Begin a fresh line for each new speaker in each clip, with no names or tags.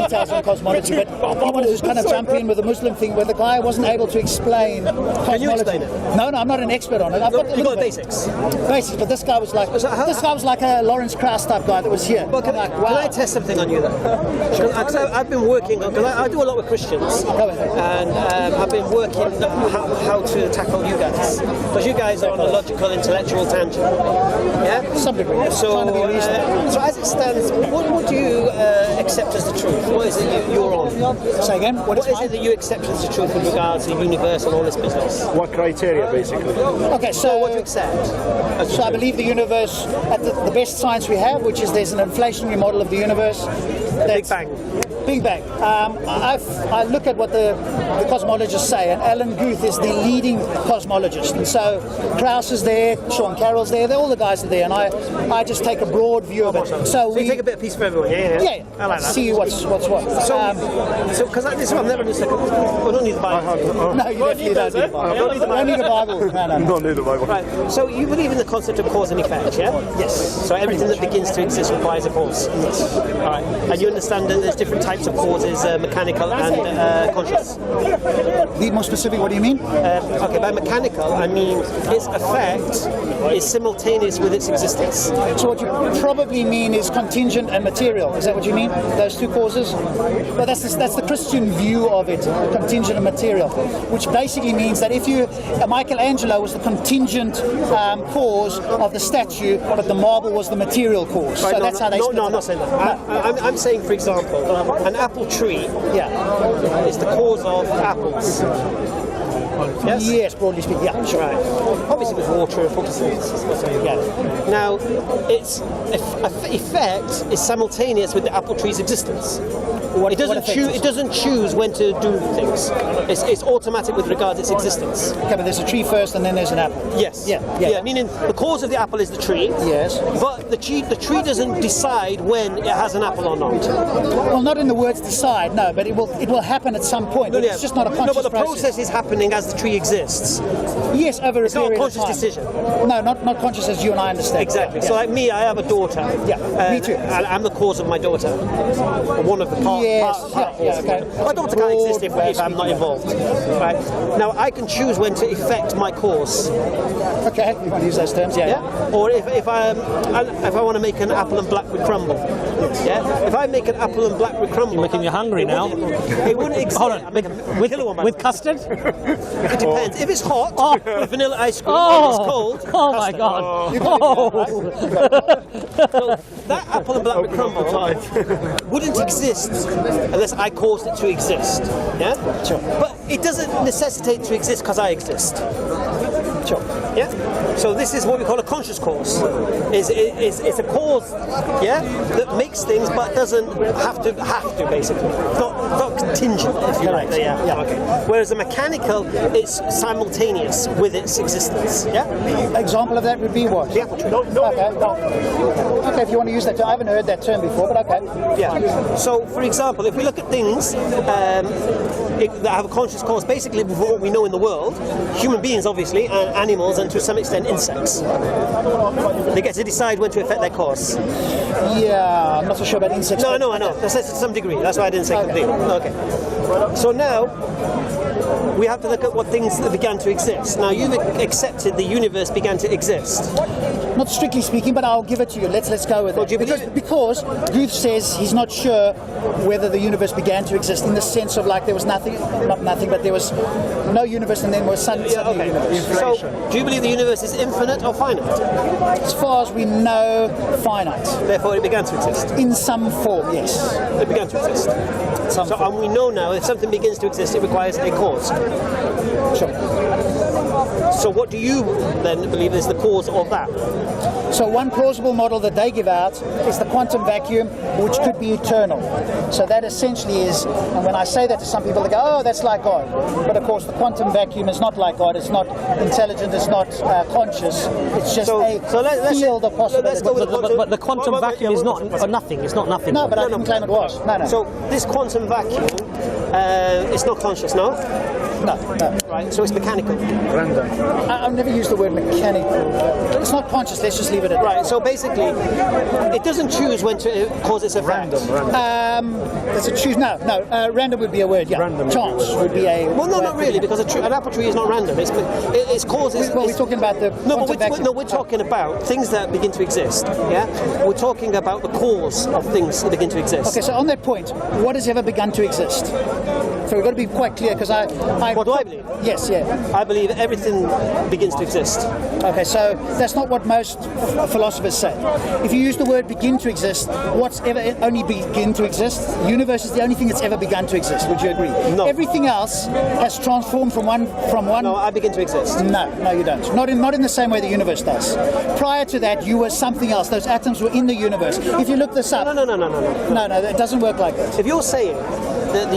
details on cosmology, but I wanted to kind of jump in with the Muslim thing where the guy wasn't able to explain cosmology.
Can you explain it?
No, I'm not an expert on it. I've got
You got basics.
Basics, but this guy was like a Lawrence Krauss type guy that was here.
Well, can I test something on you then? Because I've been working, because I do a lot with Christians, and I've been working how to tackle you guys. Because you guys are on a logical, intellectual tangent. Yeah?
Some degree.
So as it stands, what would you accept as the truth? What is it you're on?
Say again?
What is it that you accept as the truth with regards to the universe and all this business?
What criteria, basically?
Okay, so
what do you accept?
So I believe the universe, at the best science we have, which is there's an inflationary model of the universe.
Big Bang.
Big Bang. I look at what the cosmologists say, and Alan Guth is the leading cosmologist. And so Krauss is there, Sean Carroll's there, all the guys are there, and I just take a broad view of it. So
you take a bit of piece for everyone, yeah.
I like that. See what's what.
So because this one, I've never understood. We don't need the Bible.
No, you definitely don't need the Bible. You don't need the Bible. No.
Don't need the Bible.
Right. So you believe in the concept of cause and effect, yeah?
Yes.
So everything that begins to exist requires a cause.
Yes.
All right. And you understand that there's different types of causes, mechanical and conscious.
Be more specific. What do you mean?
Okay, by mechanical, I mean its effect is simultaneous with its existence.
So what you probably mean is contingent and material. Is that what you mean? Those two causes? Well, that's the Christian view of it, contingent and material, which basically means that if Michelangelo was the contingent cause of the statue, but the marble was the material cause.
Right,
so that's how they split it.
No, I'm not saying that. I'm saying, for example, an apple tree is the cause of apples.
Yes, broadly speaking, yeah, sure.
Right. Obviously with water and photosynthesis. Yeah. Now, its effect is simultaneous with the apple tree's existence. It doesn't choose when to do things. It's automatic with regard to its existence.
Okay, but there's a tree first and then there's an apple.
Yes. Yeah. Meaning the cause of the apple is the tree.
Yes.
But the tree doesn't decide when it has an apple or not.
Well, not in the words decide, no, but it will happen at some point. No, it's just not a conscious process.
No, but the process is happening as the tree exists.
Yes, over a period of time. It's
not a conscious decision.
No, not conscious as you and I understand.
Exactly. Yeah. So like me, I have a daughter.
Yeah, me too.
I'm the cause of my daughter. One of the parts.
Okay.
My daughter can't exist if I'm not involved. Right. Now I can choose when to effect my cause.
Okay, you want to use those terms, yeah.
Or if I want to make an apple and blackberry crumble. Yeah. If I make an apple and blackberry crumble,
you're making me hungry now.
It wouldn't exist.
Hold on. With custard?
It depends. If it's hot, with vanilla ice cream, if it's cold.
Oh my God!
So that apple and blackberry crumble wouldn't exist unless I caused it to exist. Yeah?
Sure.
But it doesn't necessitate to exist because I exist.
Sure.
Yeah? So this is what we call a conscious cause. It's a cause, that makes things but doesn't have to basically. It's not contingent, if you like. Yeah. Okay. Whereas a mechanical, it's simultaneous with its existence. Yeah?
Example of that would be what?
The apple tree.
Okay, if you want to use that term. I haven't heard that term before, but okay.
Yeah. So, for example, if we look at things that have a conscious cause, basically with what we know in the world, human beings obviously, and animals, and to some extent insects, they get to decide when to affect their cause.
Yeah, I'm not so sure about insects.
No, I know. That's to some degree. That's why I didn't say completely. Okay. So now we have to look at what things that began to exist. Now you've accepted the universe began to exist.
Not strictly speaking, but I'll give it to you. Let's go with it. Because Guth says he's not sure whether the universe began to exist in the sense of like there was nothing, not nothing, but there was no universe and then there was suddenly universe.
So do you believe the universe is infinite or finite?
As far as we know, finite.
Therefore it began to exist?
In some form, yes.
It began to exist. And we know now if something begins to exist, it requires a cause.
Sure.
So what do you then believe is the cause of that?
So one plausible model that they give out is the quantum vacuum, which could be eternal. So that essentially is, and when I say that to some people, they go, oh, that's like God. But of course, the quantum vacuum is not like God. It's not intelligent. It's not conscious. It's just a field of possibilities.
But the quantum vacuum is not nothing. It's not nothing.
No, but I didn't claim it was. No.
So this quantum vacuum, it's not conscious, no?
No.
Right, so it's mechanical.
Random.
I've never used the word mechanical. It's not conscious, let's just leave it at that.
Right, so basically, it doesn't choose when to cause its effect.
Random.
Does it choose? No. Random would be a word, yeah.
Random.
Chance would be a...
Well, no, not really, because an apple tree is not random. It's causes...
Well, we're talking about the...
we're talking about things that begin to exist, yeah? We're talking about the cause of things that begin to exist.
Okay, so on that point, what has ever begun to exist? So we've got to be quite clear, because I
What do I believe?
Yes, yeah.
I believe everything begins to exist.
Okay, so that's not what most philosophers say. If you use the word begin to exist, what's ever only begin to exist? The universe is the only thing that's ever begun to exist. Would you agree?
No.
Everything else has transformed from one.
No, I begin to exist.
No, you don't. Not in the same way the universe does. Prior to that, you were something else. Those atoms were in the universe. If you look this up...
No.
No, it doesn't work like that.
If you're saying that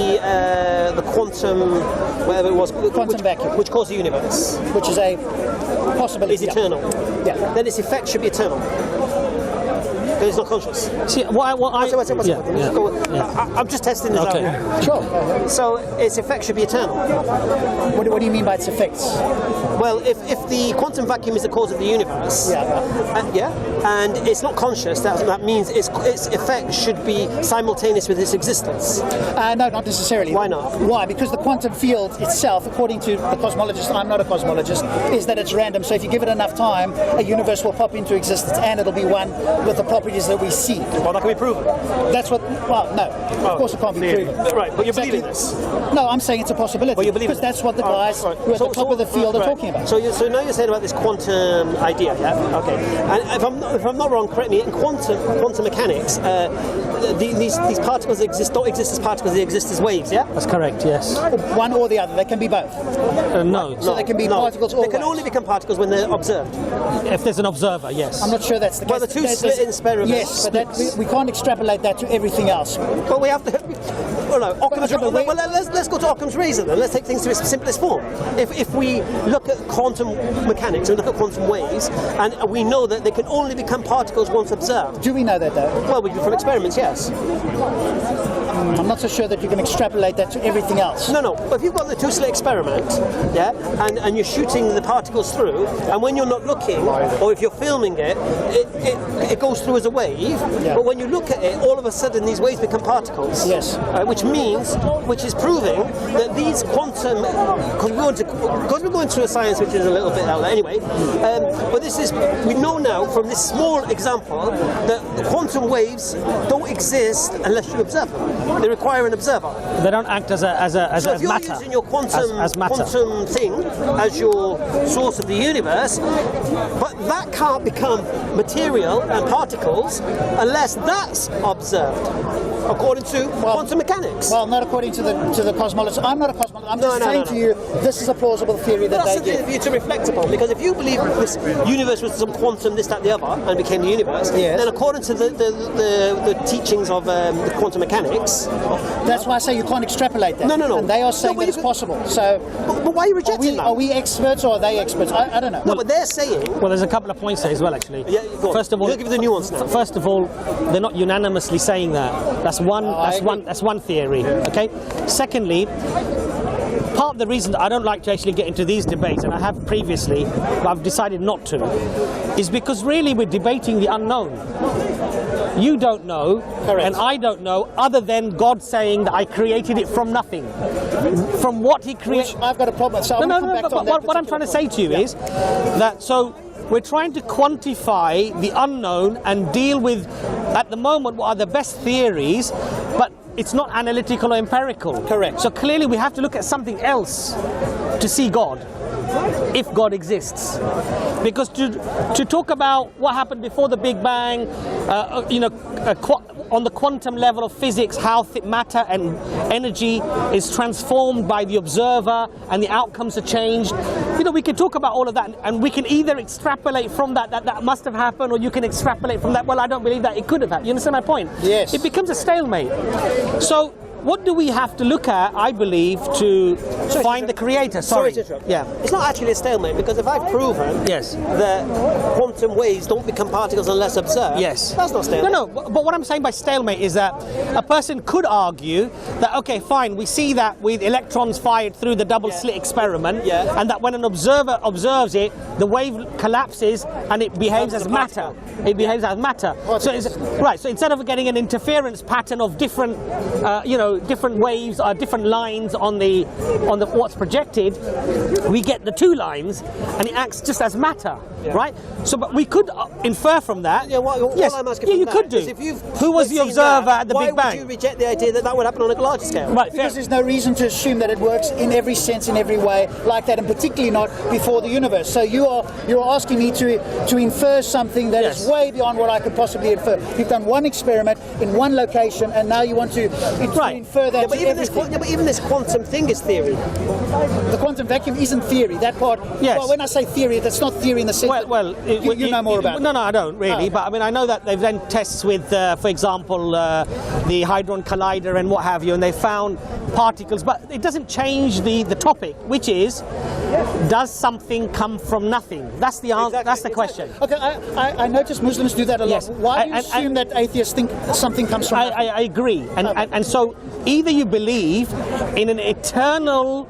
the quantum, whatever it was,
Quantum vacuum.
which caused the universe,
Which is a possibility.
is eternal,
Yeah.
then its effect should be eternal. Because it's not conscious.
See,
What's it? I'm just testing this
Okay.
out.
Sure.
So its effect should be eternal.
What do you mean by its effects?
Well, if the quantum vacuum is the cause of the universe, and it's not conscious, that means its effect should be simultaneous with its existence.
No, not necessarily.
Why not?
Why? Because the quantum field itself, according to the cosmologist, I'm not a cosmologist, is that it's random. So if you give it enough time, a universe will pop into existence and it'll be one with the properties that we see.
Well, that can be proven.
That's what... Well, no. Of course it can't be proven.
Right, but you believe in this?
No, I'm saying it's a possibility.
Well, you believe
because
in
that's what the guys who are at the top of the field are talking about.
So now you're saying about this quantum idea, yeah? Okay. And if I'm not wrong, correct me. In quantum mechanics, these particles don't exist as particles; they exist as waves, yeah?
That's correct, yes.
One or the other. They can be both.
No.
So they can be particles or
They can only become particles when they're observed.
If there's an observer, yes.
I'm not sure that's the case.
Well, the two split in experiments.
Yes, but we can't extrapolate that to everything else.
But we have to... let's go to Occam's razor then. Let's take things to its simplest form. If we look at quantum mechanics and look at quantum waves, and we know that they can only become particles once observed.
Do we know that though?
Well, we do from experiments, yes.
I'm not so sure that you can extrapolate that to everything else.
No. But if you've got the two-slit experiment, yeah, and you're shooting the particles through, and when you're not looking, or if you're filming it, it goes through as a wave.
Yeah.
But when you look at it, all of a sudden these waves become particles.
Yes.
Which is proving that these quantum, because we're going through a science which is a little bit out there anyway. But we know now from this small example that the quantum waves don't exist unless you observe them. They require an observer.
They don't act as
So if you're
matter.
using your quantum thing as your source of the universe, but that can't become material and particles unless that's observed, according to quantum mechanics.
Well, not according to the cosmologist. I'm not a cosmologist. I'm just saying to you, this is a plausible theory that
That's
they
something
give.
for you to reflect upon, because if you believe this universe was some quantum, this, that, the other, and became the universe,
Yes.
then according to the teachings of the quantum mechanics...
That's why I say you can't extrapolate that.
No.
And they are saying that it's possible. So,
But why are you rejecting that?
are we experts or are they experts? I don't know.
No, but they're saying...
Well, there's a couple of points there as well, actually.
Yeah, go on.
First of all,
You'll give the nuance now.
First of all, they're not unanimously saying that. That's one theory. Okay. Secondly, part of the reason that I don't like to actually get into these debates, and I have previously, but I've decided not to, is because really we're debating the unknown. You don't know,
Correct.
and I don't know, other than God saying that I created it from nothing. From what He created.
I've got a problem. So
What I'm trying to say to you is that we're trying to quantify the unknown and deal with, at the moment, what are the best theories, but it's not analytical or empirical.
Correct.
So clearly we have to look at something else to see God, if God exists. Because to talk about what happened before the Big Bang, on the quantum level of physics, how matter and energy is transformed by the observer and the outcomes are changed. We can talk about all of that, and we can either extrapolate from that must have happened, or you can extrapolate from that, well, I don't believe that it could have happened. You understand my point?
Yes.
It becomes a stalemate. So what do we have to look at, I believe, to find the creator?
Sorry to interrupt.
Yeah.
It's not actually a stalemate, because if I've proven that quantum waves don't become particles unless observed, that's not stalemate.
No, but what I'm saying by stalemate is that a person could argue that, okay, fine, we see that with electrons fired through the double slit experiment, and that when an observer observes it, the wave collapses and it behaves as matter. It behaves as matter. So instead of getting an interference pattern of different, different waves or different lines on the what's projected, we get the two lines, and it acts just as matter, right? So, but we could infer from that.
Yeah, what I'm asking
you could do. Who was the observer at the Big Bang?
Why would you reject the idea that would happen on a larger scale?
Right,
because there's no reason to assume that it works in every sense, in every way, like that, and particularly not before the universe. So you're asking me to infer something that is way beyond what I could possibly infer. You've done one experiment in one location, and now you want to infer that.
But even this quantum thing is theory.
The quantum vacuum isn't theory. That part.
Yes.
Well, when I say theory, that's not theory in the sense. You know more about it.
No, I don't really. But I mean, I know that they've done tests with, for example, the Hadron Collider and what have you, and they found particles. But it doesn't change the topic, which is, does something come from nothing? That's the answer. That's the question.
Okay, I notice Muslims do that a lot.
Yes.
Why do you assume that atheists think something comes from nothing?
I agree. And so either you believe in an eternal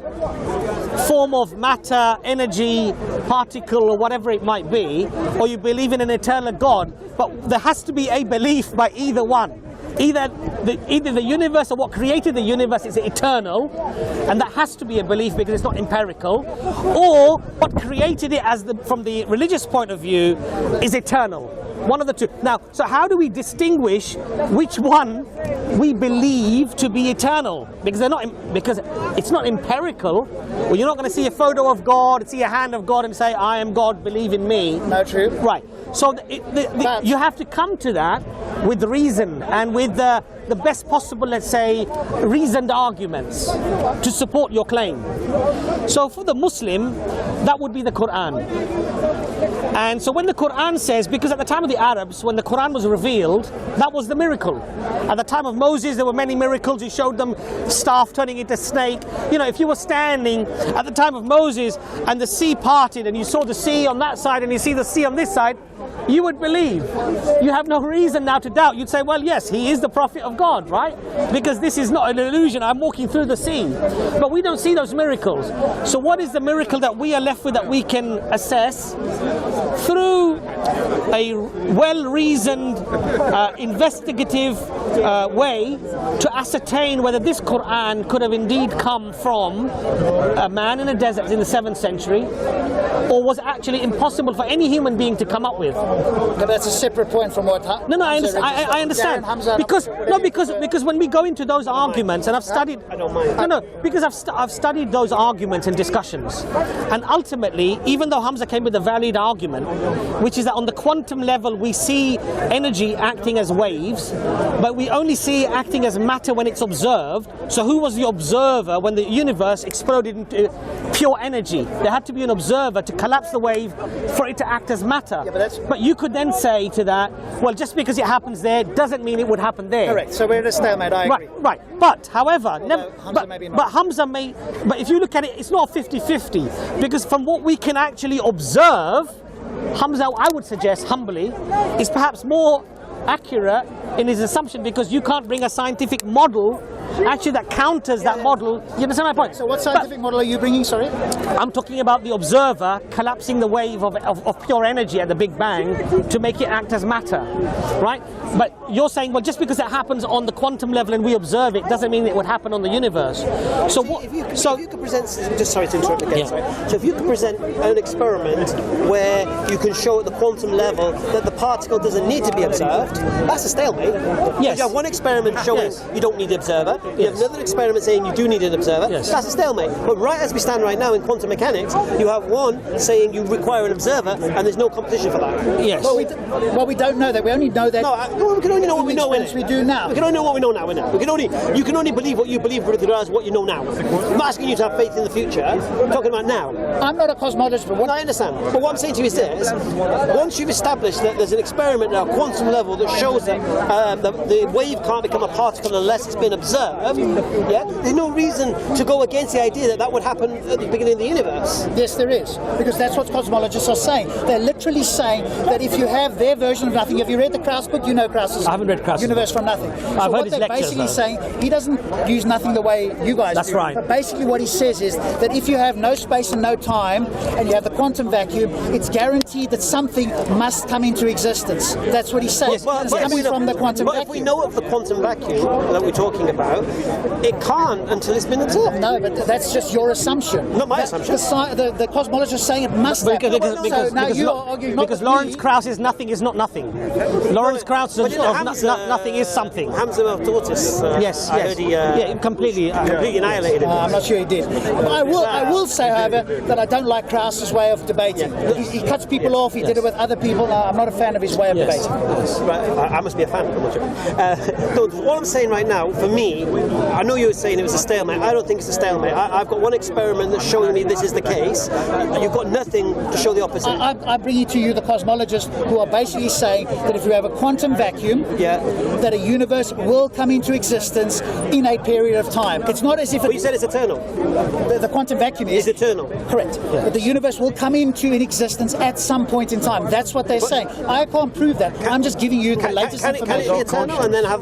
form of matter, energy, particle, or whatever it might be, or you believe in an eternal God, but there has to be a belief by either one. Either the universe or what created the universe is eternal, and that has to be a belief because it's not empirical, or what created it from the religious point of view is eternal. One of the two. Now, so how do we distinguish which one we believe to be eternal? Because because it's not empirical. Well, you're not going to see a photo of God, see a hand of God, and say, "I am God, believe in me."
No, true.
Right. So you have to come to that with reason and with the best possible, let's say, reasoned arguments to support your claim. So for the Muslim, that would be the Quran. And so when the Quran says, because at the time of the Arabs, when the Quran was revealed, that was the miracle. At the time of Moses, there were many miracles. He showed them staff turning into snake. You know, if you were standing at the time of Moses and the sea parted and you saw the sea on that side and you see the sea on this side, you would believe. You have no reason now to doubt. You'd say, well, yes, he is the prophet of God, right? Because this is not an illusion. I'm walking through the sea. But we don't see those miracles. So what is the miracle that we are left with that we can assess? Through a well-reasoned, investigative way to ascertain whether this Quran could have indeed come from a man in a desert in the 7th century, or was actually impossible for any human being to come up with.
But that's a separate point from what.
I understand. Because when we go into those arguments, and I've studied. I don't mind. Because I've studied those arguments and discussions, and ultimately, even though Hamza came with a valid argument, which is that on the quantum level we see energy acting as waves, but we only see it acting as matter when it's observed. So who was the observer when the universe exploded into pure energy? There had to be an observer to collapse the wave for it to act as matter.
Yeah,
but you could then say to that, well, just because it happens there doesn't mean it would happen there.
Correct. So we're at a stalemate. I agree.
Right. But however,
Hamza may be not.
But if you look at it, it's not 50-50, because from what we can actually observe, Hamza, I would suggest humbly, is perhaps more accurate in his assumption, because you can't bring a scientific model actually that counters that model. You understand my point?
So what scientific model are you bringing, sorry?
I'm talking about the observer collapsing the wave of pure energy at the Big Bang to make it act as matter, right? But you're saying, well, just because it happens on the quantum level and we observe it doesn't mean it would happen on the universe. So
if you could present, just sorry to interrupt again, so if you could present an experiment where you can show at the quantum level that the particle doesn't need to be observed, that's a stalemate.
Yes.
If you have one experiment showing you don't need the observer, you have another experiment saying you do need an observer, that's a stalemate. But right as we stand right now in quantum mechanics, you have one saying you require an observer and there's no competition for that.
Yes.
Well, we don't know that. We only know that.
No, we can only know what we know.
We do now.
We can only know what we know now. You can only believe what you believe with regards to what you know now. I'm not asking you to have faith in the future. I'm talking about now.
I'm not a cosmologist, but
I understand. But what I'm saying to you is this: once you've established that there's an experiment at a quantum level that shows that the wave can't become a particle unless it's been observed, yeah, there's no reason to go against the idea that that would happen at the beginning of the universe.
Yes, there is, because that's what cosmologists are saying. They're literally saying that if you have their version of nothing, have you read the Krauss book? You know Krauss's
I haven't read Krauss'
Universe from Nothing.
I've heard his
they're
lectures,
basically
though.
saying, he doesn't use nothing the way you guys
That's
do.
right.
But basically what he says is that if you have no space and no time, and you have the quantum vacuum, it's guaranteed that something must come into existence. That's what he says. It's coming from the quantum
but
vacuum.
if we know of the quantum vacuum that we're talking about, it can't until it's been observed.
No, but that's just your assumption.
Not my assumption.
The cosmologists are saying it must happen.
Because Lawrence Krauss's nothing is not nothing. Lawrence Krauss's nothing is something.
Hamza taught us.
Yes,
I heard he
completely
annihilated it.
I'm not sure he did. But I will say, however, that I don't like Krauss's way of debating. He cuts people off. He did it with other people. I'm not a fan of his way of debating.
Right, I must be a fan. So what I'm saying right now, for me, I know you were saying it was a stalemate. I don't think it's a stalemate. I've got one experiment that's showing me this is the case. You've got nothing to show the opposite.
I bring to you the cosmologists who are basically saying that if you have a quantum vacuum, that a universe will come into existence in a period of time. It's not as if
But you said it's eternal.
The quantum vacuum is
eternal.
Correct. Yeah. But the universe will come into existence at some point in time. That's what they're saying. I can't prove that. I'm just giving you the latest information.
Can it be eternal and then have?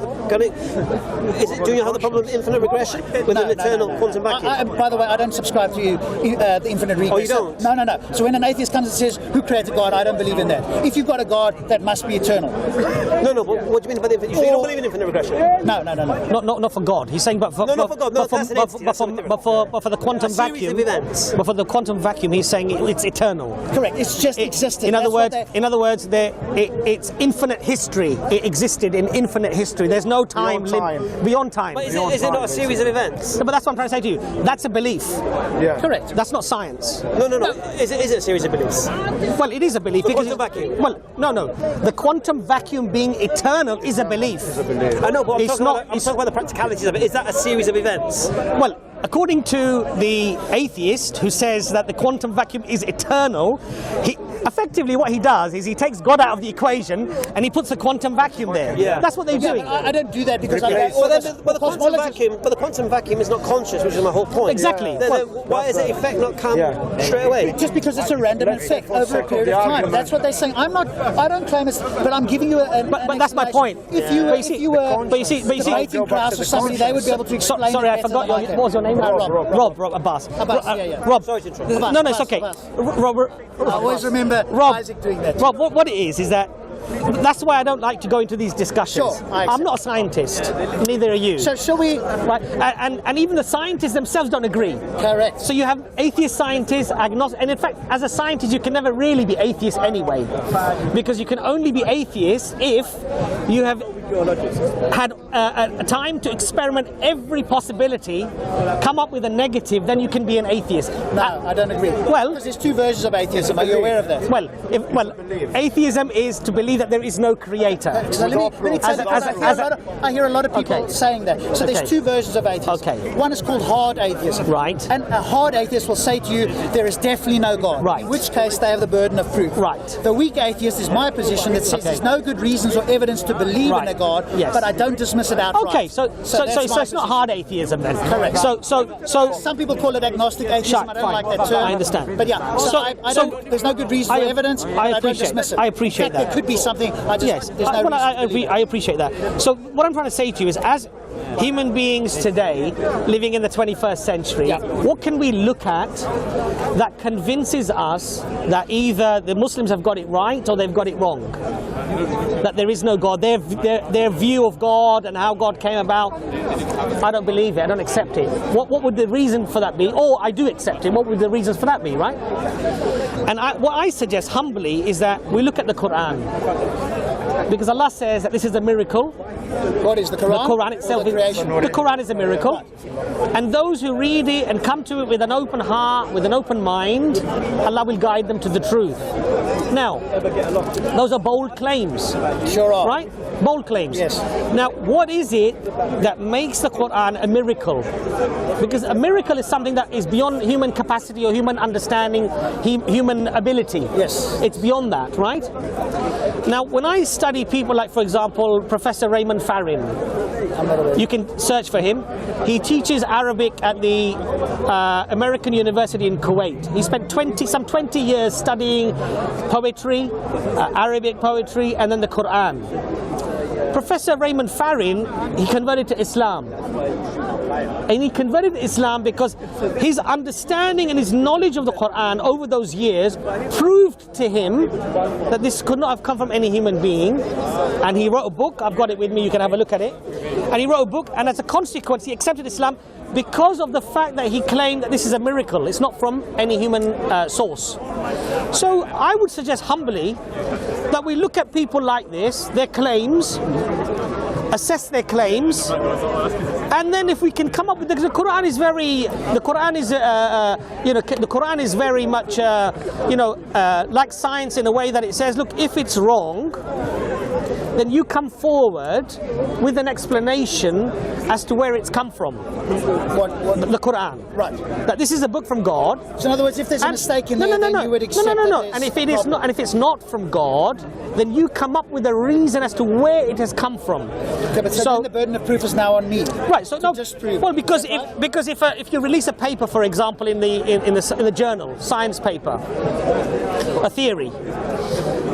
Do you have the problem of infinite regression with an eternal quantum vacuum?
By the way, I don't subscribe to the infinite regress.
Oh, you don't?
No. So when an atheist comes and says, "Who created God?" I don't believe in that. If you've got a God, that must be eternal.
No. But what do you mean by the infinite? So you don't believe in infinite regression?
No.
Not for God. He's saying, but for
not for God. No, that's an entity.
but for the quantum vacuum.
Of events.
But for the quantum vacuum, he's saying it's eternal.
Correct. It's just existing.
In other words, it's infinite history. It existed in infinite history. There's no time beyond time.
But is it not a series of events?
No, but that's what I'm trying to say to you. That's a belief.
Yeah. Correct.
That's not science.
No. Is it a series of beliefs?
Well, it is a belief.
The quantum vacuum.
Well, no. The quantum vacuum being eternal is a belief.
I know, but I'm talking about the practicalities of it. Is that a series of events?
Well, according to the atheist who says that the quantum vacuum is eternal, effectively what he does is he takes God out of the equation and he puts a quantum vacuum there.
Yeah.
That's what they're doing.
I don't do that because
But the quantum vacuum is not conscious, which is my whole point.
Exactly.
Why is the effect not come straight away?
Just because it's a random effect over a period of time. That's what they're saying. I don't claim it's, but I'm giving you
But that's my point.
If you were debating Krauss or somebody, they would be able to explain.
Sorry, I forgot. What was your name? Rob Abbas. Rob.
Sorry to interrupt.
No, it's okay. Robert.
I always remember Isaac doing that.
Rob, what it is that that's why I don't like to go into these discussions.
Sure,
I'm not a scientist. Neither are you.
So shall we?
Right? And even the scientists themselves don't agree.
Correct.
So you have atheist scientists, agnostic, and in fact, as a scientist, you can never really be atheist anyway, because you can only be atheist if you have had a time to experiment every possibility, come up with a negative, then you can be an atheist.
No, I don't agree.
Well,
because there's two versions of atheism. Are you aware of that?
Well, atheism is to believe that there is no creator.
So let me tell you, I hear a lot of people saying that. So there's two versions of atheism.
Okay.
One is called hard atheism.
Right.
And a hard atheist will say to you, there is definitely no God.
Right.
In which case they have the burden of proof.
Right.
The weak atheist is my position that says there's no good reasons or evidence to believe in a God, but I don't dismiss it outright.
Okay, so it's not hard atheism then.
Correct.
So
some people call it agnostic atheism. I don't like that term.
I understand.
But yeah, there's no good reason or evidence, but I don't dismiss it.
I appreciate that.
There could be something. There's no reason to believe it.
I appreciate that. So what I'm trying to say to you is, as human beings today, living in the 21st century, what can we look at that convinces us that either the Muslims have got it right or they've got it wrong? That there is no God. Their view of God and how God came about, I don't believe it, I don't accept it. What would the reason for that be? Or I do accept it, what would the reasons for that be, right? And what I suggest humbly is that we look at the Quran. Because Allah says that this is a miracle
What is the Quran?
The Quran itself
the
Quran is a miracle. And those who read it and come to it with an open heart, with an open mind, Allah will guide them to the truth. Now, those are bold claims.
Sure are.
Right? Bold claims.
Yes.
Now, what is it that makes the Quran a miracle? Because a miracle is something that is beyond human capacity or human understanding, human ability.
Yes.
It's beyond that, right? Now, when I study people like, for example, Professor Raymond Farin, you can search for him. He teaches Arabic at the American University in Kuwait. He spent some 20 years studying poetry, Arabic poetry, and then the Quran. Professor Raymond Farin, he converted to Islam. And he converted to Islam because his understanding and his knowledge of the Quran over those years proved to him that this could not have come from any human being. And he wrote a book. I've got it with me, you can have a look at it. And he wrote a book, and as a consequence he accepted Islam because of the fact that he claimed that this is a miracle. It's not from any human source. So I would suggest humbly that we look at people like this, their claims, assess their claims, and then if we can come up with the Quran is very, the Quran is the Quran is very much like science in a way that it says, look, if it's wrong, then you come forward with an explanation as to where it's come from. The Quran.
Right.
That this is a book from God.
So in other words, if there's a mistake in there, then you would accept
No. And if it is not, and if it's not from God, then you come up with a reason as to where it has come from.
Okay, but so then the burden of proof is now on me.
Right. So no.
Disprove.
Well, because if you release a paper, for example, in the journal, science paper, a theory.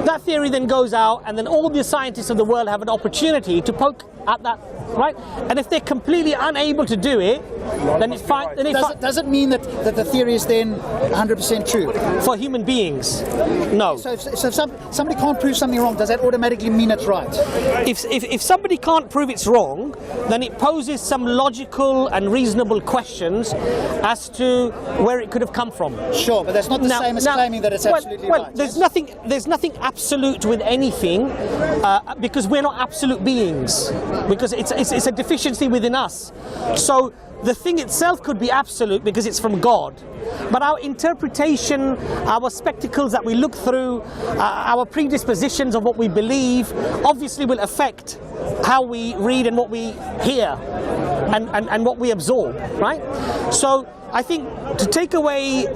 That theory then goes out, and then all the scientists of the world have an opportunity to poke at that, right? And if they're completely unable to do it, then it's fine.
Does it mean that the theory is then 100% true?
For human beings, no.
So if somebody can't prove something wrong, does that automatically mean it's right?
If somebody can't prove it's wrong, then it poses some logical and reasonable questions as to where it could have come from.
Sure, but that's not the same as claiming that it's absolutely right.
Well, there's nothing absolute with anything because we're not absolute beings. Because it's a deficiency within us. So the thing itself could be absolute because it's from God. But our interpretation, our spectacles that we look through, our predispositions of what we believe, obviously will affect how we read and what we hear and what we absorb, right? So I think to take away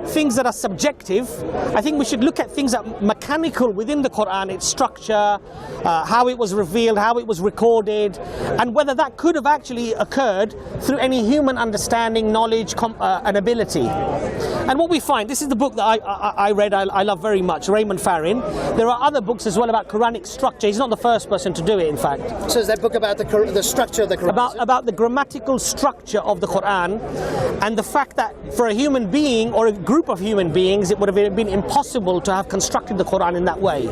things that are subjective, I think we should look at things that are mechanical within the Quran, its structure, how it was revealed, how it was recorded, and whether that could have actually occurred through any human understanding, knowledge, and ability. And what we find, this is the book that I read, I love very much, Raymond Farin. There are other books as well about Quranic structure. He's not the first person to do it, in fact.
So is that book about the structure of the Quran?
About the grammatical structure of the Quran, and the fact that for a human being or a group of human beings, it would have been impossible to have constructed the Quran in that way.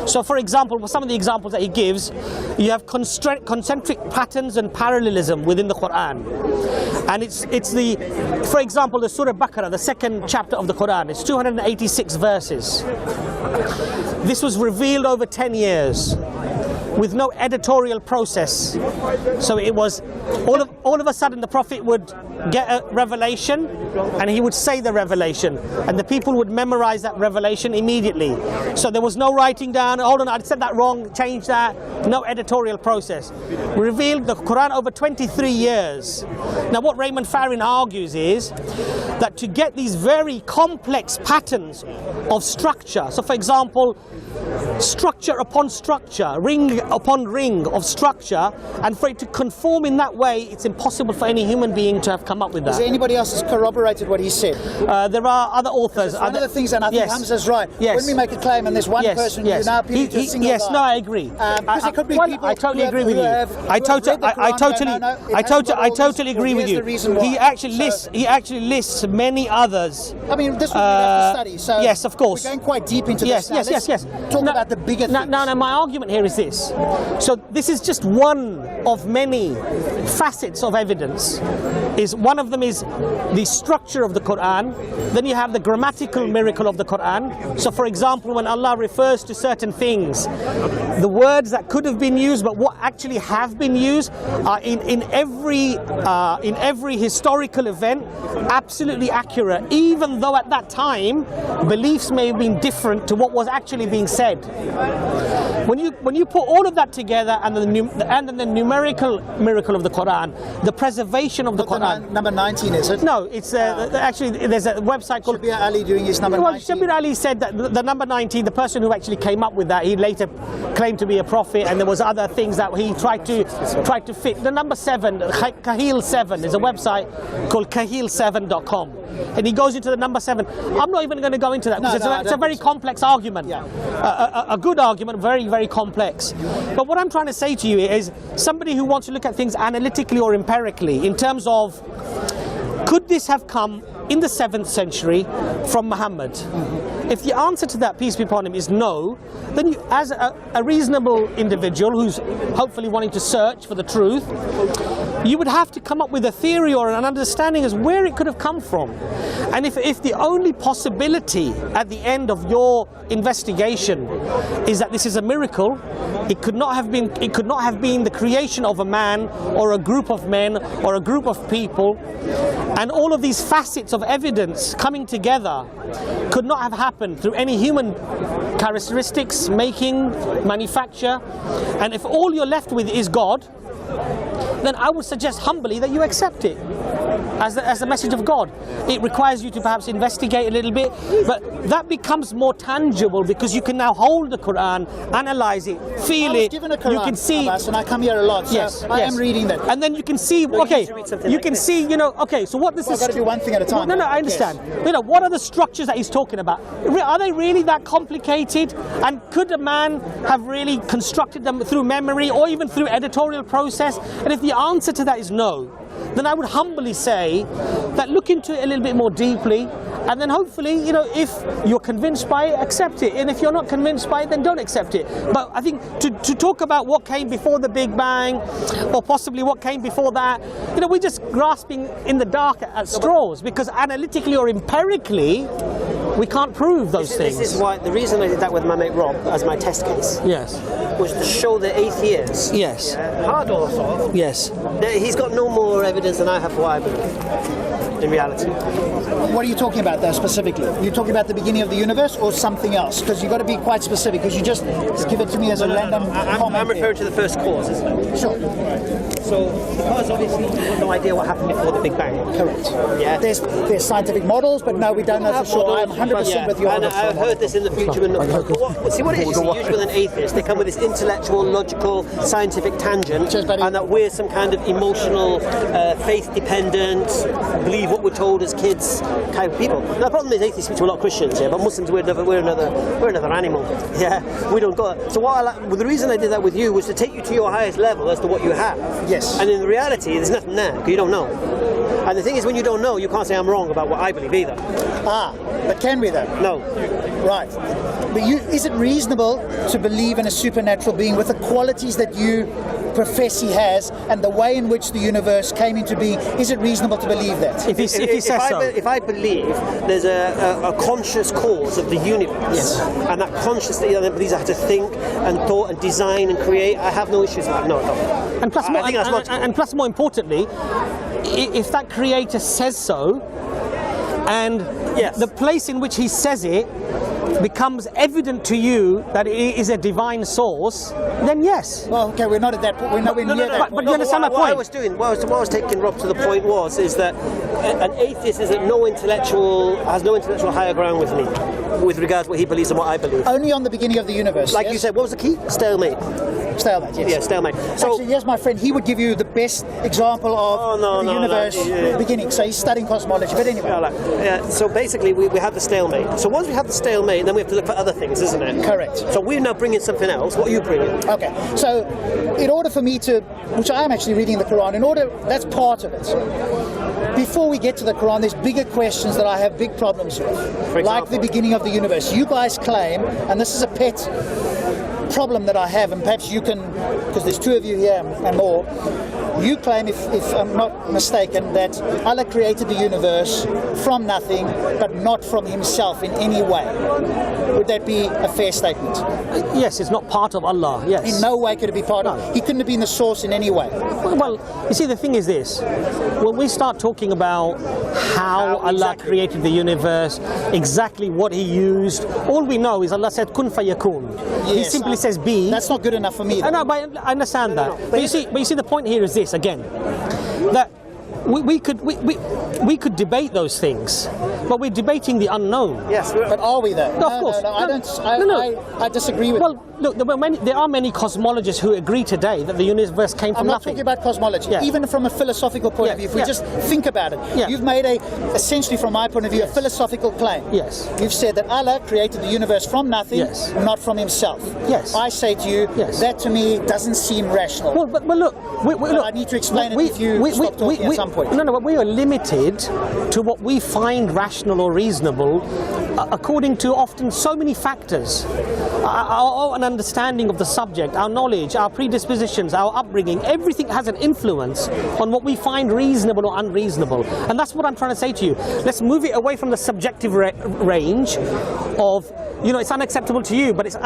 So for example, some of the examples that he gives, you have concentric patterns and parallelism within the Quran. And it's for example, the Surah Baqarah, the second chapter of the Quran, it's 286 verses. This was revealed over 10 years. With no editorial process. So it was all of a sudden the Prophet would get a revelation and he would say the revelation, and the people would memorize that revelation immediately. So there was no writing down, hold on, I said that wrong, change that, no editorial process. Revealed the Quran over 23 years. Now what Raymond Farin argues is that to get these very complex patterns of structure, so for example, structure upon structure, ring upon ring of structure, and for it to conform in that way, it's impossible for any human being to have come up with that.
Is there anybody else who's corroborated what he said?
There are other authors.
One of the things, and I think Hamza's right, when we make a claim and there's one person, you now appeal to a single lie.
Yes, no, I agree.
Because it could be people
I totally agree with you. I totally agree with you. He actually lists many others.
I mean, this would be like a study. So
yes, of course.
We're going quite deep into this.
Yes.
Talk about the bigger things.
No, my argument here is this. evidence. So this is just one of many facets of evidence. One of them is the structure of the Quran. Then you have the grammatical miracle of the Quran. So for example, when Allah refers to certain things, the words that could have been used but what actually have been used are in every historical event absolutely accurate, even though at that time beliefs may have been different to what was actually being said. When you put all of that together, and then the numerical miracle of the Quran, the preservation of the Quran.
Number 19, is it?
No, it's actually there's a website called
Shabir Ali doing his number 19.
Shabir Ali said that the number 19, the person who actually came up with that, he later claimed to be a prophet, and there was other things that he tried to fit. The number 7, Kahil 7, is a website called kahil7.com, and he goes into the number 7. I'm not even going to go into that because it's a very complex argument. Yeah. A good argument, very, very complex. But what I'm trying to say to you is somebody who wants to look at things analytically or empirically in terms of, could this have come in the 7th century from Muhammad? If the answer to that, peace be upon him, is no, then you, as a reasonable individual who's hopefully wanting to search for the truth, you would have to come up with a theory or an understanding as where it could have come from. And if the only possibility at the end of your investigation is that this is a miracle, it could not have been the creation of a man or a group of men or a group of people, and all of these facets of evidence coming together could not have happened through any human characteristics, making, manufacture. And if all you're left with is God, then I would suggest humbly that you accept it as the message of God. It requires you to perhaps investigate a little bit, but that becomes more tangible because you can now hold the Quran, analyze it, feel it.
Given a Quran,
you can see,
Abbas, and I come here a lot, so
yes,
I am reading that.
and then you can see. Okay, you can see. Okay. So what this is.
I've got to do one thing at a time.
No, I understand. Yes. What are the structures that he's talking about? Are they really that complicated? And could a man have really constructed them through memory or even through editorial process? And if the answer to that is no, then I would humbly say that look into it a little bit more deeply, and then hopefully, if you're convinced by it, accept it, and if you're not convinced by it, then don't accept it. But I think to talk about what came before the Big Bang, or possibly what came before that, we're just grasping in the dark at straws, because analytically or empirically, we can't prove those things.
This is why the reason I did that with my mate Rob as my test case.
Yes.
Was to show the atheists.
Yes.
Hard or soft.
Yes.
That he's got no more evidence than I have for what I believe. In reality.
What are you talking about there specifically? Are you talking about the beginning of the universe or something else? Because you've got to be quite specific, because you just give it to me as a random comment.
I'm referring to the first cause, isn't it?
Sure.
So, because obviously we have no idea what happened before the Big Bang.
Correct.
Yeah.
There's scientific models, but no, we don't know for sure. I'm 100% with you on
that. And I've heard this in the future. See what it is? Usually with an atheist, they come with this intellectual, logical, scientific tangent, and that we're some kind of emotional, faith-dependent, believe what we're told as kids kind of people. Now, the problem is atheists speak to a lot of Christians, but Muslims, we're another animal. Yeah, we don't go. So the reason I did that with you was to take you to your highest level as to what you have.
Yes.
And in reality, there's nothing there because you don't know. And the thing is, when you don't know, you can't say I'm wrong about what I believe either.
But can we though?
No.
Right. But is it reasonable to believe in a supernatural being with the qualities that you profess he has and the way in which the universe came into being? Is it reasonable to believe that?
If I believe there's a conscious cause of the universe,
yes,
and that consciously believes I have to think and thought and design and create, I have no issues with that. No, I don't.
And plus, more importantly, if that creator says so, and
yes,
the place in which he says it becomes evident to you that it is a divine source, then yes.
Well, okay, we're not at that point. We're nowhere near that.
But you understand my point?
What I was taking Rob to the point is that an atheist has no intellectual higher ground with me, with regards to what he believes and what I believe.
Only on the beginning of the universe.
Like you said, what was the key? Stalemate.
Stalemate, yes.
Yeah, stalemate. So,
actually, yes, my friend, he would give you the best example of the universe beginning. So he's studying cosmology, but anyway.
So basically, we have the stalemate. So once we have the stalemate, then we have to look for other things, isn't it?
Correct.
So we're now bringing something else. What are you bringing?
Okay. So in order for me to, which I am actually reading the Quran, that's part of it. Before we get to the Quran, there's bigger questions that I have big problems with. Like the beginning of the universe. You guys claim, and this is a pet problem that I have, and perhaps you can, because there's two of you here and more, you claim, if I'm not mistaken, that Allah created the universe from nothing, but not from himself in any way. Would that be a fair statement?
Yes, it's not part of Allah, yes.
In no way could it be part of. He couldn't have been the source in any way.
Well, you see, the thing is this. When we start talking about how Allah created the universe, exactly what he used, all we know is Allah said, kun fayakun. He simply says be.
That's not good enough for me.
I know, but I understand that. But you see, the point here is this, again, that we could debate those things, but we're debating the unknown.
Yes, but are we though?
No, of course.
I disagree with.
Well, look, there are many cosmologists who agree today that the universe came from nothing.
I'm not talking about cosmology.
Yeah.
Even from a philosophical point of view, if we just think about it, you've made essentially, from my point of view, a philosophical claim.
Yes.
You've said that Allah created the universe from nothing, not from himself.
Yes.
I say to you, that to me doesn't seem rational.
Well, but look, look,
I need to explain it if you stop talking at some point.
No, but we are limited to what we find rational or reasonable according to often so many factors. Our understanding of the subject, our knowledge, our predispositions, our upbringing, everything has an influence on what we find reasonable or unreasonable. And that's what I'm trying to say to you. Let's move it away from the subjective range of, you know, it's unacceptable to you, but it's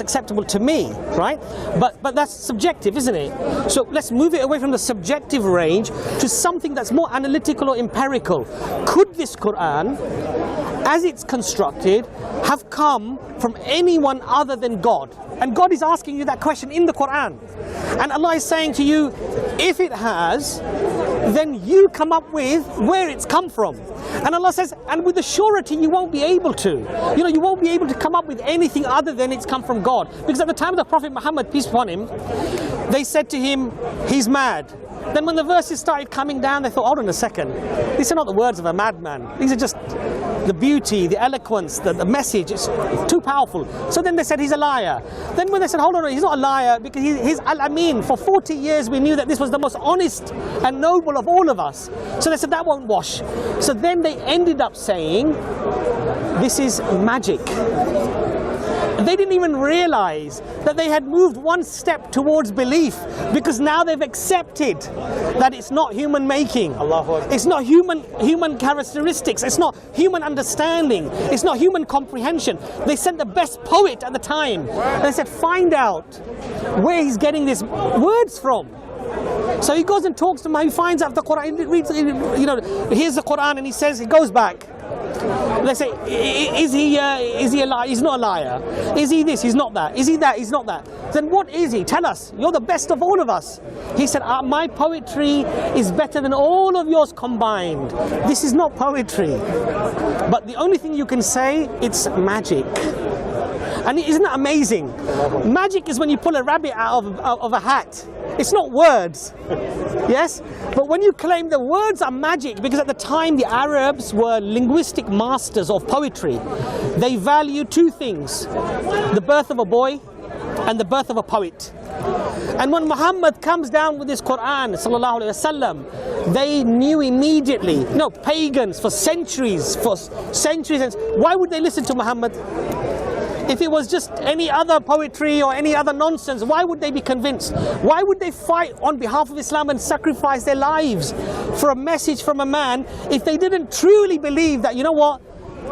acceptable to me, right? But that's subjective, isn't it? So let's move it away from the subjective range to something that's more analytical or empirical. Could this Quran, as it's constructed, have come from anyone other than God? And God is asking you that question in the Quran. And Allah is saying to you, if it has, then you come up with where it's come from. And Allah says, and with the surety you won't be able to. You know, you won't be able to come up with anything other than it's come from God. Because at the time of the Prophet Muhammad, peace upon him, they said to him, he's mad. Then when the verses started coming down, they thought, hold on a second, these are not the words of a madman. These are just the beauty, the eloquence, the message. It's too powerful. So then they said he's a liar. Then when they said, hold on, he's not a liar because he's Al-Amin. For 40 years we knew that this was the most honest and noble of all of us. So they said that won't wash. So then they ended up saying, this is magic. They didn't even realize that they had moved one step towards belief, because now they've accepted that it's not human making. It's not human characteristics. It's not human understanding. It's not human comprehension. They sent the best poet at the time. They said, find out where he's getting these words from. So he goes and talks to him. He finds out the Quran. He reads, you know, here's the Quran, and he says, he goes back. They say, is he a liar? He's not a liar. Is he this? He's not that. Is he that? He's not that. Then what is he? Tell us. You're the best of all of us. He said, my poetry is better than all of yours combined. This is not poetry. But the only thing you can say, it's magic. And isn't that amazing? Magic is when you pull a rabbit out of a hat. It's not words, yes? But when you claim the words are magic, because at the time the Arabs were linguistic masters of poetry, they value two things: the birth of a boy and the birth of a poet. And when Muhammad comes down with his Quran, sallallahu alaihi wasallam, they knew immediately. No, pagans for centuries, and why would they listen to Muhammad? If it was just any other poetry or any other nonsense, why would they be convinced? Why would they fight on behalf of Islam and sacrifice their lives for a message from a man if they didn't truly believe that, you know what,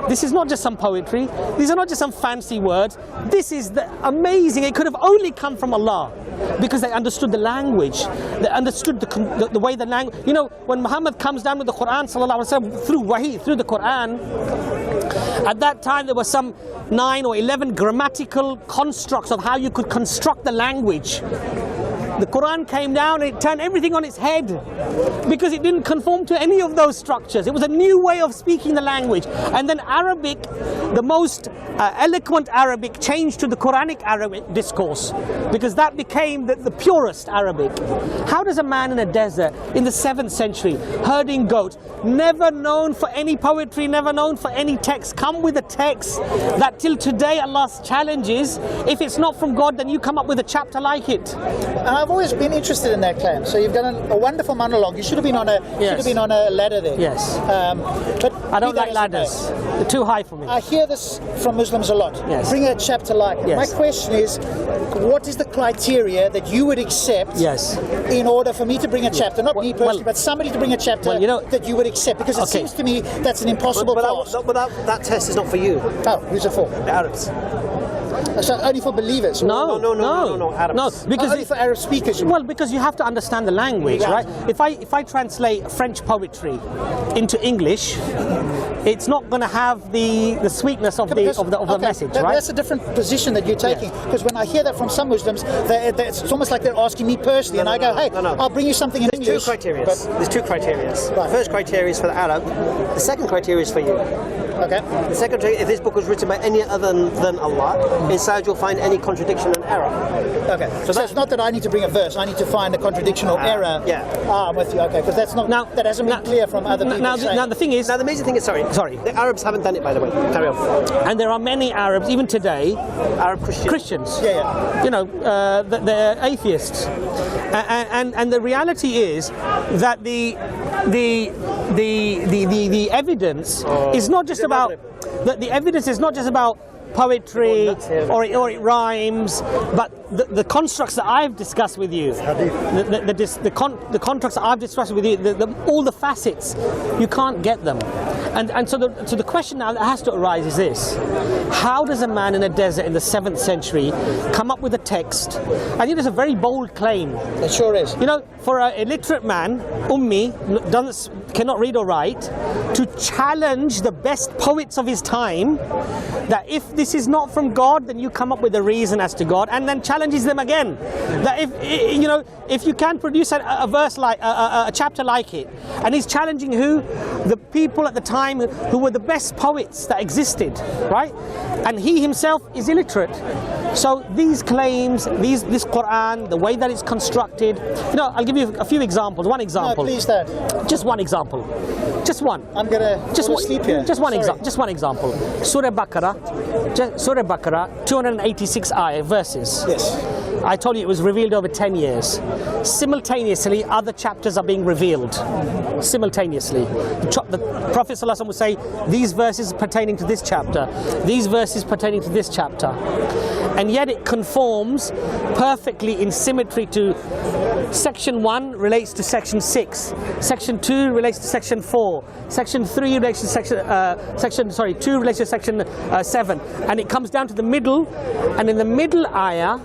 this is not just some poetry, these are not just some fancy words, this is amazing, it could have only come from Allah. Because they understood the language, they understood the way the language, you know, when Muhammad comes down with the Quran, sallallahu alaihi wasallam, through wahi, through the Quran, at that time there were some 9 or 11 grammatical constructs of how you could construct the language. The Quran came down and it turned everything on its head because it didn't conform to any of those structures. It was a new way of speaking the language. And then Arabic, the most eloquent Arabic, changed to the Quranic Arabic discourse because that became the purest Arabic. How does a man in a desert in the 7th century, herding goats, never known for any poetry, never known for any text, come with a text that till today Allah challenges? If it's not from God, then you come up with a chapter like it.
And I've always been interested in that claim. So you've done a wonderful monologue. You should have been on a ladder there.
Yes.
But
I don't
Be that
like
as it
ladders.
may.
They're too high for me.
I hear this from Muslims a lot.
Yes.
Bring a chapter like it.
Yes.
My question is, what is the criteria that you would accept
Yes.
in order for me to bring a chapter? Not me personally,
well-
but somebody to bring a chapter
well, you know-
that you would accept. Because it
Okay.
seems to me that's an impossible task.
But that test is not for you,
Oh, who's it for?
the Arabs.
So only for believers?
No, Arabs.
No, because
Only for Arab speakers? you mean?
well, because you have to understand the language,
Yeah.
right? If I translate French poetry into English, it's not going to have the sweetness of the
Okay,
message,
that-
right?
That's a different position that you're taking. Because when I hear that from some Muslims, it's almost like they're asking me personally, and I go, hey,
no.
I'll bring you something in
There's
English.
two criteria.
but-
There's two criteria.
Right.
The first criteria is for the Arab. The second criteria is for you.
Okay.
The second criteria, if this book was written by any other than Allah, inside you'll find any contradiction and error.
Okay. So it's not that I need to bring a verse. I need to find a contradiction or error.
yeah.
Ah, I'm with you. Okay, because that's not. that hasn't been clear from other people.
Now
saying.
the thing is,
Now the amazing thing is, sorry,
Sorry.
the Arabs haven't done it, by the way. Carry on.
and there are many Arabs, even today,
Arab Christians.
Christians.
Yeah.
You know, they're atheists, and the reality is that the evidence is not just about the evidence is not just about poetry or it rhymes, but the constructs that I've discussed with you, the constructs that I've discussed with you, all the facets, you can't get them. And so the question now that has to arise is this: how does a man in a desert in the 7th century come up with a text? I think it's a very bold claim.
It sure is.
You know, for an illiterate man, ummi, cannot read or write, to challenge the best poets of his time, that if this is not from God, then you come up with a reason as to God, and then challenges them again. That if you can produce a verse like a chapter like it, and he's challenging who? The people at the time who were the best poets that existed, right? And he himself is illiterate. So these claims, this Quran, the way that it's constructed, I'll give you a few examples. One example.
No, please don't.
Just one example. Just one.
I'm gonna fall asleep here.
Just one
Sorry.
example. Just one example. Surah Baqarah, 286 ayah verses.
Yes.
I told you it was revealed over 10 years. Simultaneously, other chapters are being revealed. Simultaneously. The Prophet ﷺ would say, these verses pertaining to this chapter, these verses pertaining to this chapter. And yet it conforms perfectly in symmetry to Section 1 relates to Section 6. Section 2 relates to Section 4. Section 3 relates to Section 2 relates to Section 7. And it comes down to the middle, and in the middle ayah,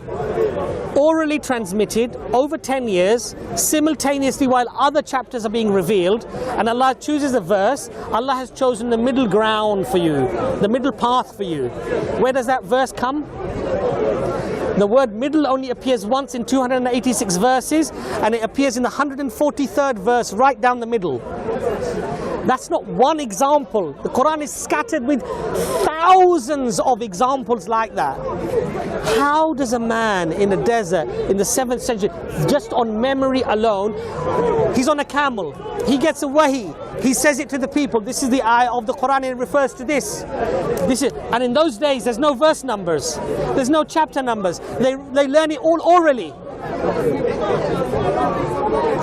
orally transmitted over 10 years, simultaneously while other chapters are being revealed, and Allah chooses a verse, Allah has chosen the middle ground for you, the middle path for you. Where does that verse come? The word middle only appears once in 286 verses, and it appears in the 143rd verse right down the middle. That's not one example. The Quran is scattered with thousands of examples like that. How does a man in a desert in the 7th century, just on memory alone, he's on a camel, he gets a wahi, he says it to the people, this is the ayah of the Quran and it refers to this. And in those days there's no verse numbers, there's no chapter numbers, they learn it all orally.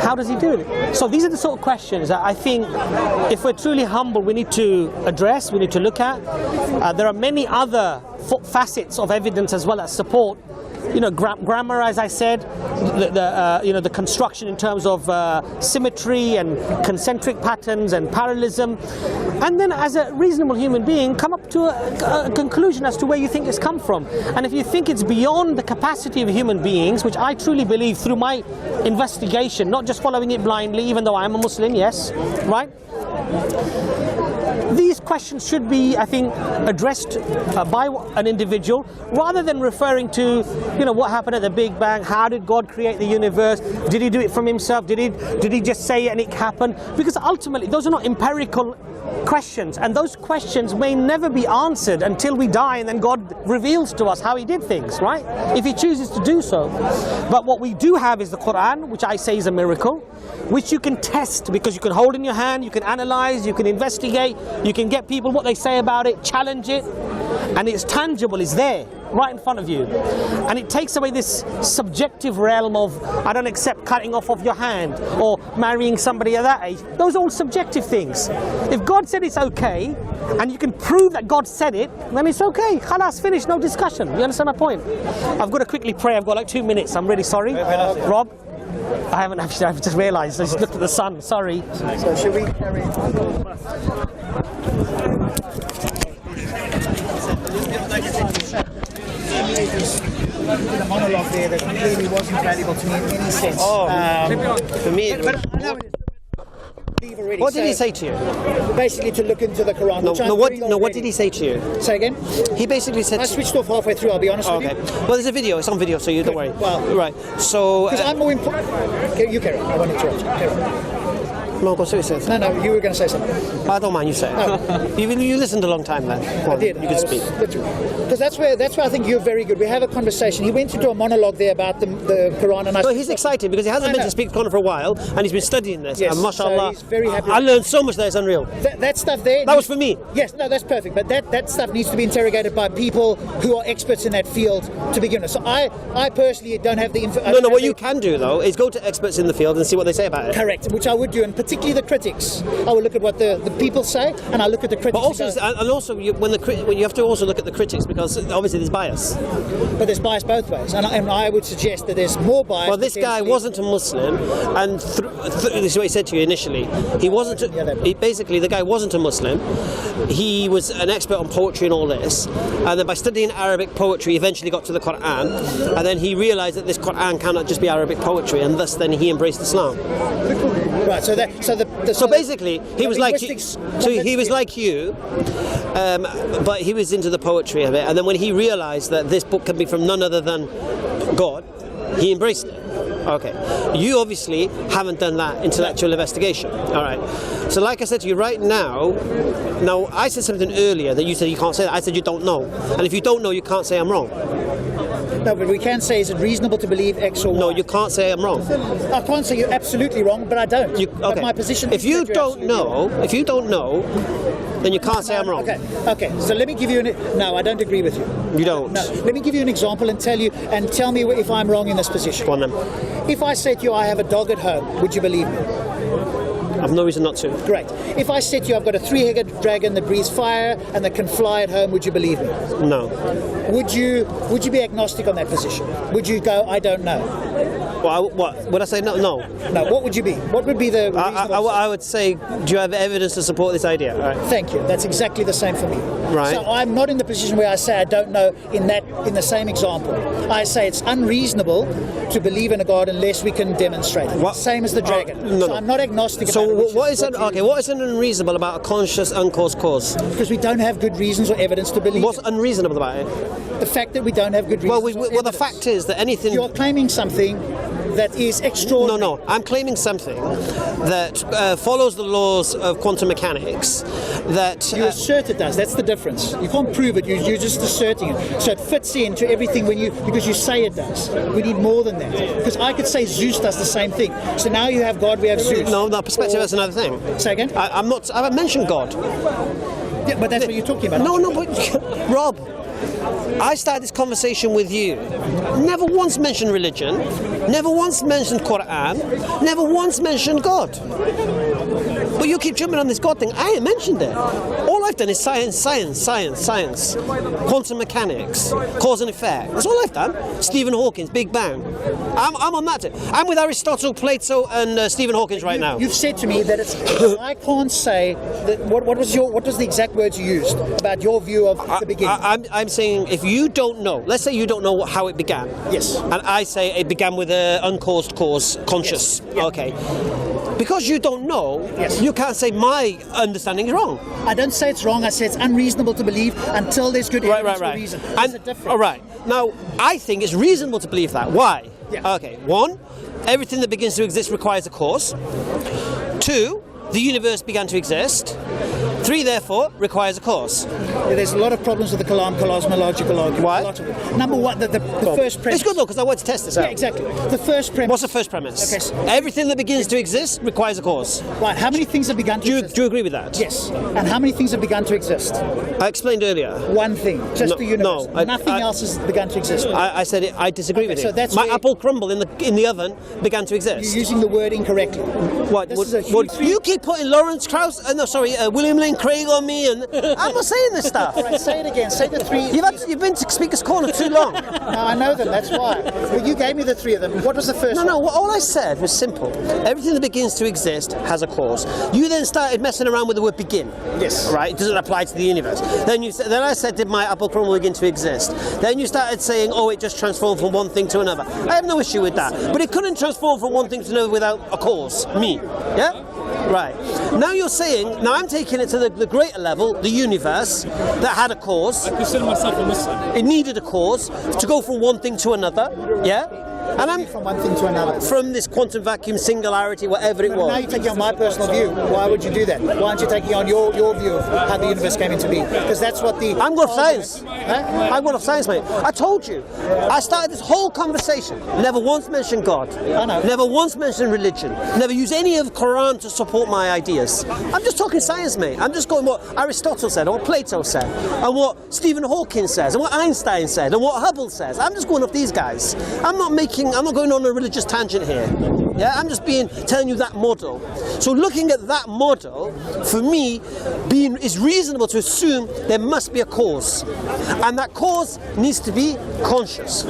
How does he do it? So these are the sort of questions that I think, if we're truly humble, we need to address, we need to look at. There are many other facets of evidence as well that support, grammar, as I said, the construction in terms of symmetry and concentric patterns and parallelism, and then as a reasonable human being, come up to a conclusion as to where you think it's come from. And if you think it's beyond the capacity of human beings, which I truly believe through my investigation, not just following it blindly, even though I am a Muslim, yes, right? These questions should be, I think, addressed by an individual, rather than referring to, what happened at the Big Bang, how did God create the universe, did he do it from himself, did he just say it and it happened? Because ultimately, those are not empirical questions, and those questions may never be answered until we die, and then God reveals to us how he did things, right? If he chooses to do so. But what we do have is the Quran, which I say is a miracle, which you can test, because you can hold in your hand, you can analyze, you can investigate, you can get people what they say about it, challenge it, and it's tangible, it's there, right in front of you. And it takes away this subjective realm of, I don't accept cutting off of your hand or marrying somebody at that age. Those are all subjective things. If God said it's okay, and you can prove that God said it, then it's okay. Khalas, finish, no discussion. You understand my point? I've got to quickly pray. I've got like 2 minutes. I'm really sorry. Rob? I haven't actually, I've just realised. I just looked at the sun. Sorry.
So should we carry the monologue there that clearly wasn't valuable to me in any sense.
For me, what did he say to you?
Basically to look into the Quran.
What did he say to you?
Say again?
He basically said...
I switched off halfway through, I'll be honest with you.
Well, there's a video. It's on video, so you don't worry.
Well,
right. So...
Because I'm more important... You carry on. I won't interrupt you. Carry on.
No, go say it.
No, you were going to say something.
I don't mind, you say it. No. you listened a long time then.
I did.
You can speak.
Because that's where I think you're very good. We have a conversation. He went into a monologue there about the Quran, and
he's excited because he hasn't been to speak Quran for a while, and he's been studying this.
Yes,
and mashallah,
so he's very happy.
I learned so much that it's unreal.
That stuff there.
That was for me.
Yes, no, that's perfect. But that stuff needs to be interrogated by people who are experts in that field to begin with. So I personally don't have the info.
No. What you can do though is go to experts in the field and see what they say about it.
Correct, which I would do, and particularly the critics. I will look at what the people say, and I look at the critics.
But also, when you have to also look at the critics, because obviously there's bias.
But there's bias both ways, and I would suggest that there's more bias.
Well, this guy wasn't a Muslim, and this is what he said to you initially. He wasn't. Basically, the guy wasn't a Muslim. He was an expert on poetry and all this, and then by studying Arabic poetry, he eventually got to the Quran, and then he realised that this Quran cannot just be Arabic poetry, and thus then he embraced Islam.
Right. So
basically, he was like you. So he was like you, but he was into the poetry of it. And then when he realised that this book can be from none other than God, he embraced it. Okay. You obviously haven't done that intellectual investigation. All right. So like I said to you right now, I said something earlier that you said you can't say that. I said you don't know. And if you don't know, you can't say I'm wrong.
No, but we can say, is it reasonable to believe X or Y?
No, you can't say I'm wrong.
I can't say you're absolutely wrong, but I don't.
Okay.
But my position is
if you don't know, then you can't say I'm wrong.
Okay. So let me give you no, I don't agree with you.
You don't?
No. Let me give you an example and tell me if I'm wrong in this position.
Go on then.
If I said to you I have a dog at home, would you believe me?
I've no reason not to.
Great. If I said to you I've got a three-headed dragon that breathes fire and that can fly at home, would you believe me?
No.
Would you be agnostic on that position? Would you go, I don't know?
Well, what would I say? No.
No. What would you be? What would be the reasonable
I would say, do you have evidence to support this idea? All right.
Thank you. That's exactly the same for me.
Right.
So I'm not in the position where I say I don't know in the same example. I say it's unreasonable to believe in a God unless we can demonstrate it. Same as the dragon.
No.
I'm not agnostic
so
about it.
What is unreasonable about a conscious, uncaused cause?
Because we don't have good reasons or evidence to believe.
What's unreasonable about it?
The fact that we don't have good reasons.
Well, the fact is that anything...
You're claiming something that is extraordinary.
No. I'm claiming something that follows the laws of quantum mechanics. That
you assert it does. That's the difference. You can't prove it. You're just asserting it. So it fits into everything because you say it does. We need more than that. Because I could say Zeus does the same thing. So now you have God, we have Zeus.
No, perspective. That's another thing.
Say again.
I haven't mentioned God.
Yeah, but that's what you're talking about.
No, but Rob. I started this conversation with you. Never once mentioned religion, never once mentioned Quran, never once mentioned God. But you keep jumping on this God thing. I ain't mentioned it. All I've done is science. Quantum mechanics, cause and effect. That's all I've done. Stephen Hawking's Big Bang. I'm on that. I'm with Aristotle, Plato, and Stephen Hawking right now.
You've said to me that I can't say that. What was the exact words you used about your view of the beginning?
I'm saying if you don't know, let's say you don't know how it began.
Yes.
And I say it began with an uncaused cause, conscious.
Yes. Yeah.
Okay. Because you don't know,
yes.
You can't say my understanding is wrong.
I don't say it's wrong. I say it's unreasonable to believe until there's good evidence for reason. There's a difference.
All right. Now, I think it's reasonable to believe that. Why?
Yeah.
Okay. 1, everything that begins to exist requires a cause. 2, the universe began to exist. 3 therefore requires a cause.
Yeah, there's a lot of problems with the cosmological argument.
Why?
A lot of it. Number one, the first premise.
It's good though, because I want to test this out.
Yeah, exactly. The first premise.
What's the first premise?
Okay, so
everything that begins to exist requires a cause.
Right, how many things have begun to exist?
Do you agree with that?
Yes. And how many things have begun to exist?
I explained earlier.
One thing, just
No,
the universe.
no,
Nothing else has begun to exist.
I said it, I disagree with
so
you.
that's
My
where-
apple crumble in the oven began to exist.
You're using the word incorrectly.
What?
This is a huge
You keep putting Lawrence Krauss, William Lane Craig on me, and I'm not saying this stuff.
Right, say it again. Say the 3.
You've been to Speaker's Corner too long.
No, I know them, that's why. But you gave me the 3 of them. What was the first one?
No, all I said was simple. Everything that begins to exist has a cause. You then started messing around with the word begin.
Yes.
Right? It doesn't apply to the universe. Then I said, did my apple crumble begin to exist? Then you started saying, oh, it just transformed from one thing to another. I have no issue with that. But it couldn't transform from one thing to another without a cause. Me. Yeah? Right. Now you're saying, now I'm taking it to the greater level, the universe, that had a cause.
I consider myself a Muslim.
It needed a cause to go from one thing to another. Yeah? And I'm
From one thing to another.
from this quantum vacuum singularity, whatever it
Now
was.
you're taking on my personal view. Why would you do that? Why aren't you taking on your view of how the universe came into being? Because that's what the...
I'm going off science.
Huh?
I'm going off science, mate. I told you. I started this whole conversation. Never once mentioned God.
I know.
Never once mentioned religion. Never used any of the Quran to support my ideas. I'm just talking science, mate. I'm just going what Aristotle said, and what Plato said, and what Stephen Hawking says, and what Einstein said, and what Hubble says. I'm just going off these guys. I'm not going on a religious tangent here. Yeah, I'm just telling you that model. So looking at that model, for me, is reasonable to assume there must be a cause. And that cause needs to be conscious.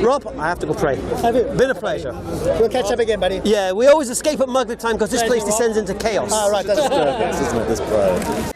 Rob, I have to go pray.
Have you?
Been a pleasure.
We'll catch up again, buddy.
Yeah, we always escape at Maghrib time because this place descends into chaos.
Oh, right, that's good.
This is not this pride.